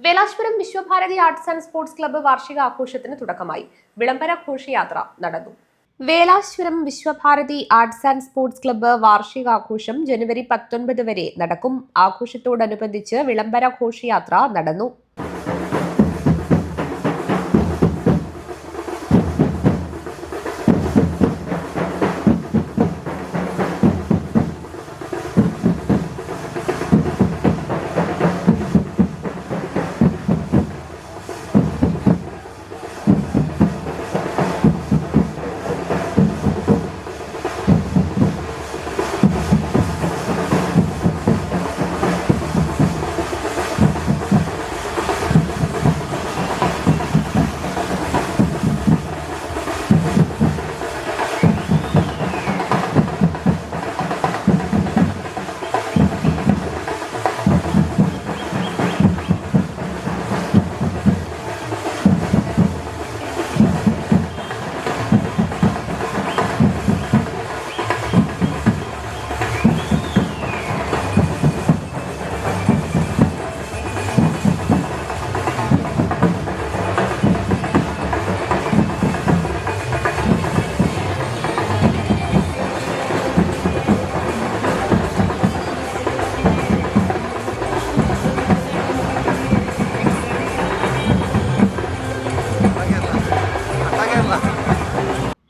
Velashwaram Vishwabharati Arts and Sports Club വാർഷിക ആഘോഷത്തിന് തുടക്കമായി. വിളംബര ഘോഷയാത്ര നടന്നു. Velashwaram Vishwabharati Arts and Sports Club വാർഷികാഘോഷം ജനുവരി 19 വരെ നടക്കും. ആഘോഷത്തോടനുബന്ധിച്ച് വിളംബര ഘോഷയാത്ര നടന്നു.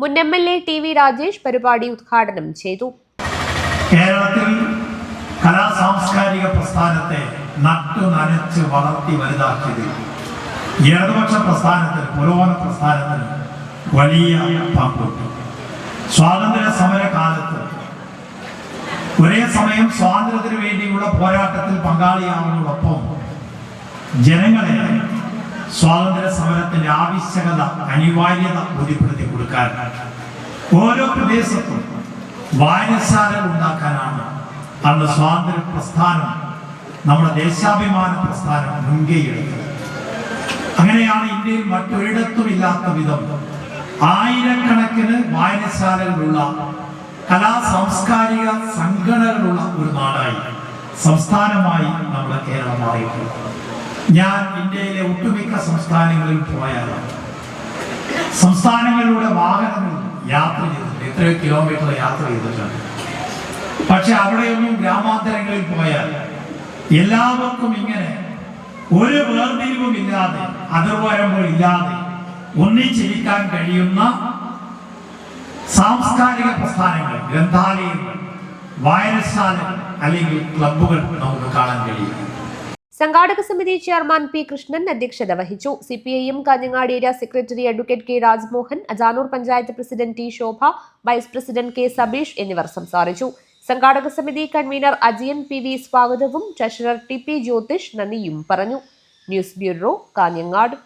മുൻ MLA TV രാജേഷ് പരിപാടി ഉദ്ഘാടനം ചെയ്തു. കേരളത്തിൽ കലാ സാംസ്കാരിക പ്രസ്ഥാനത്തെ നട്ടു നനച്ച് വളർത്തി വലുതാക്കിയത് ഇടതുപക്ഷ പ്രസ്ഥാനത്തിന്, പുരോഗമന പ്രസ്ഥാനത്തിന് വലിയ പങ്കുണ്ട്. സ്വാതന്ത്ര്യ സമര കാലത്ത് ഒരേ സമയം സ്വാതന്ത്ര്യത്തിന് വേണ്ടിയുള്ള പോരാട്ടത്തിൽ പങ്കാളിയാവുന്നതോടൊപ്പം ജനങ്ങളെ സ്വാതന്ത്ര്യ സമരത്തിന്റെ ആവശ്യകത, അനിവാര്യത ബോധ്യപ്പെടുത്തി കൊടുക്കാൻ ഓരോ പ്രദേശത്തും വായനശാലകൾ ഉണ്ടാക്കാനാണ് അന്ന് സ്വാതന്ത്ര്യ പ്രസ്ഥാനം, നമ്മുടെ ദേശാഭിമാന പ്രസ്ഥാനം മുൻകൈയെടുത്തത്. അങ്ങനെയാണ് ഇന്ത്യയിൽ മറ്റൊരിടത്തും ഇല്ലാത്ത വിധം ആയിരക്കണക്കിന് വായനശാലകളുള്ള, കലാ സാംസ്കാരിക സംഘടനകളുള്ള ഒരു നാടായി, സംസ്ഥാനമായി നമ്മുടെ കേരളം മാറിയിട്ടുണ്ട്. ഞാൻ ഇന്ത്യയിലെ ഒട്ടുമിക്ക സംസ്ഥാനങ്ങളിൽ പോയാലാണ്, സംസ്ഥാനങ്ങളിലൂടെ വാഹനങ്ങൾ യാത്ര ചെയ്തിട്ടുണ്ട്, എത്രയോ കിലോമീറ്റർ യാത്ര ചെയ്തിട്ടുണ്ട്. പക്ഷെ അവിടെയൊന്നും ഗ്രാമാന്തരങ്ങളിൽ പോയാൽ എല്ലാവർക്കും ഇങ്ങനെ ഒരു വേർതിരിവും ഇല്ലാതെ, അതിർവരമ്പുകൾ ഇല്ലാതെ ഒന്നിച്ചിരിക്കാൻ കഴിയുന്ന സാംസ്കാരിക പ്രസ്ഥാനങ്ങൾ, ഗ്രന്ഥാലയങ്ങൾ, വായനശാലകൾ അല്ലെങ്കിൽ ക്ലബ്ബുകൾ നമുക്ക് കാണാൻ കഴിയും. സംഘാടക സമിതി ചെയർമാൻ P. കൃഷ്ണൻ അധ്യക്ഷത വഹിച്ചു. CPIM Kanhangad area secretary advocate K. Rajmohan, Ajanur panchayat president T. ശോഭ, വൈസ് പ്രസിഡന്റ് K. സബീഷ് എന്നിവർ സംസാരിച്ചു. സംഘാടക സമിതി കൺവീനർ അജിയൻ PV സ്വാഗതവും ട്രഷറർ TP ജ്യോതിഷ് നന്ദിയും പറഞ്ഞു. News bureau, Kanhangad.